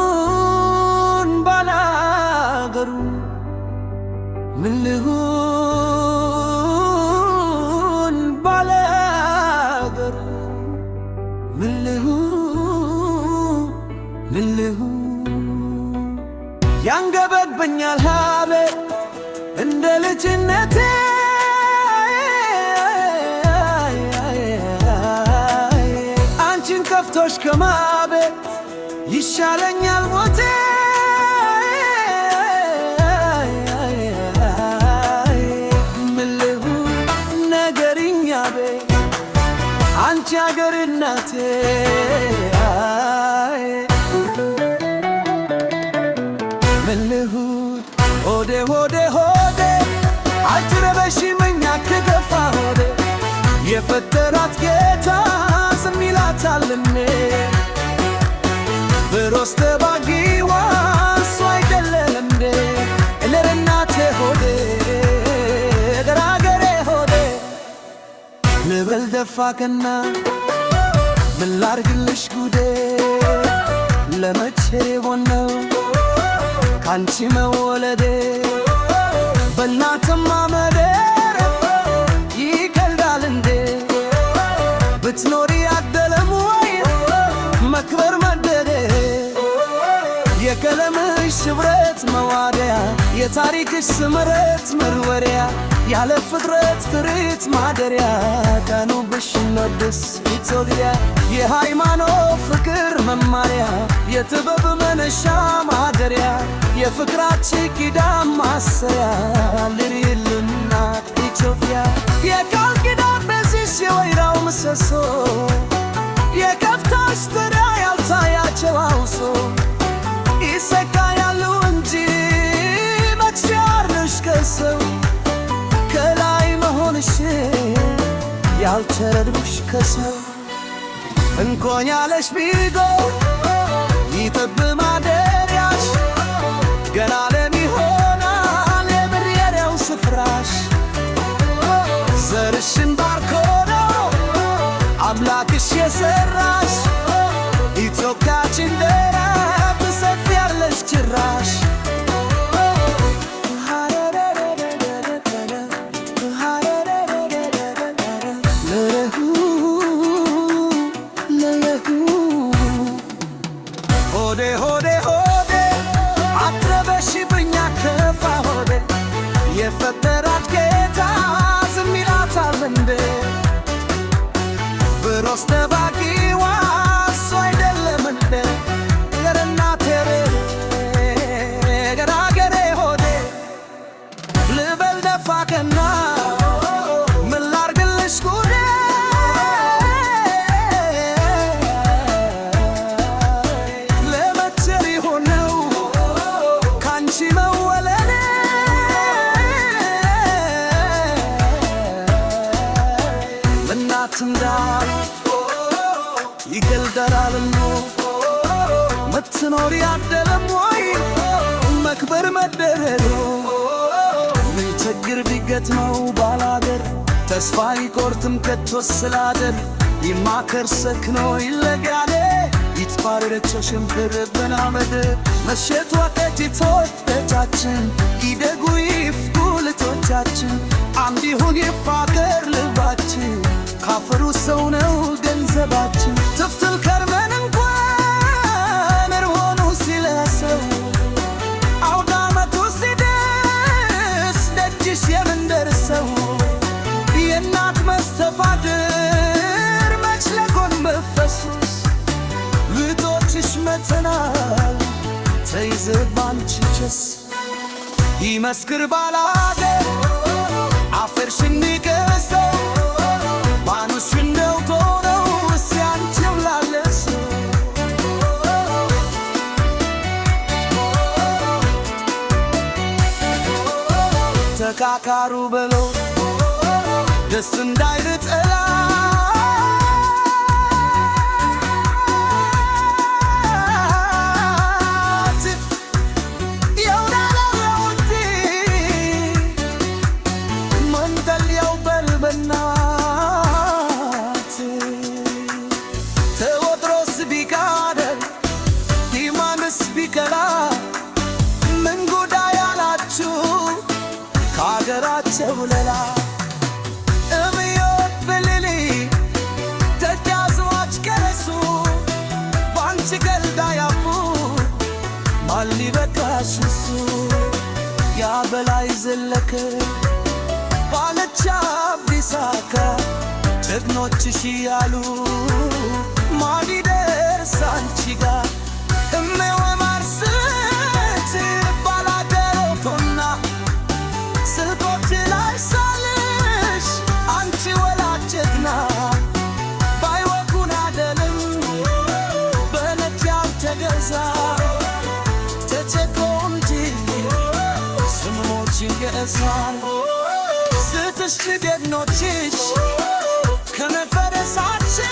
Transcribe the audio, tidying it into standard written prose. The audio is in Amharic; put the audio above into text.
ምልሁን ባላገሩ ምልሁን ባላገሩ ምልሁን ያንገበግበኛል ሀቤት እንደ ልጅነቴ አንቺን ከፍቶሽ ከማቤት ይሻለኛል ሞቴ ምልሁን ነገርኛ ቤት አንቺ አገር እናቴ ምልሁን ሆዴ ሆዴ ሆዴ አትረበሽመኛ ከገፋ ሆዴ የፈጠራት ጌታ ዝም ይላታልኔ ብሮስ ተባጊዋ እሱ አይደለም እንዴ ለረናቴ ሆዴ ገራገሬ ሆዴ ልበል ደፋ ቀና ምን ላርግልሽ ጉዴ ለመቼ ሆነው ካንቺ መወለዴ በእናትማ መደር ይቀልዳል እንዴ ብትኖሪ ያደለም ወይ መክበር መደዴ የቀለምሽ ሽብረት መዋደያ የታሪክሽ ስምረት መርወሪያ ያለ ፍጥረት ፍሬት ማደሪያ ቀኑ ብሽኖድስ ኢትዮጵያ የሃይማኖት ፍቅር መማሪያ የጥበብ መነሻ ማደሪያ የፍቅራችን ኪዳን ማሰሪያ ልሪልና ኢትዮጵያ የቃል ኪዳን በዚሽ የወይራው ምሰሶ የከፍታሽ ጥሪያ ያልታያቸው አውሶ ይሰቃያሉ እንጂ መች ያርንሽ ከሰው ከላይ መሆንሽ ያልተረዱሽ ከሰው እንኳን ያለሽ ቢጎ ይጠብ ማደሪያሽ ገና ለሚሆናል የምድሬው ስፍራሽ ዘርሽን ባርኮ ነው አምላክሽ የሰራሽ ኢትዮጵያችን ደራ ትሰፊያለሽ ጭራሽ ሆዴ ሆዴ ሆዴ አትረበሽብኛ ከፋ ሆዴ የፈጠራት ጌታ ዝም ይላታል እንዴ ብሮስ ተባጊዋ እሱ አይደለም እንዴ ገረናቴ ገራገሬ ሆዴ ልበል ደፋ ቀና ምን ላርግልሽ ጉዴ ለመቼ ሆነው ካንቺ መወለዴ እናት እንዳል ይገልደራልኖ ምትኖር ያደለም ወይ መክበር መደረዶ ምን ችግር ቢገጥመው ባላገር ተስፋ ይቆርጥም ከቶ ስላደር ይማከር ሰክኖ ይለጋሌ ይትባረረች ሽምብር በናመድ መሸቷ ከቲቶት በታችን ይደጉ ይፍኩ ልቶቻችን አንድ ይሁን ይፋቀር ልባችን ካፈሩ ሰው ነው ገንዘባችን ትፍትል ከርመን እንኳን እርሆኑ ሲለሰው አውዳመቱ ሲደስ ደጅሽ የምንደርሰው የእናት መስተፋድር መች ለጎን መፈሱስ ልቶችሽ መተናል ተይዘባንቺ ቸስ ይመስክር ባላገር አፈርሽን ንቀሰው ማኑሽ እንደው ቶነው እስያንቺው ላለስ ተካካሩ በሎ ደስ እንዳይርጥላ ቢብስ ቢቀላ ምን ጉዳይ አላችሁ ከአገራቸው ሌላ እብዮት ብልሊ ደጃዝማች ገረሱ ባንቺ ገልዳ ያፉ ማን ሊበቃሽ እሱ ያ በላይ ዘለቀ ባለቻ አብዲሳ አጋ ጀግኖችሽ ያሉ ማን ይደርስ አንቺ ጋር እሜወ ማርስት ባላገሮቶና ስልኮች ላይ ሳልሽ አንቺ ወላጅ ጀግና ባይወጉን አደልም በነት ያልተገዛ ተቸግሮ እንጂ ስሞችን ገእሳን ስትሽ ጀግኖችሽ ከመፈረሳችን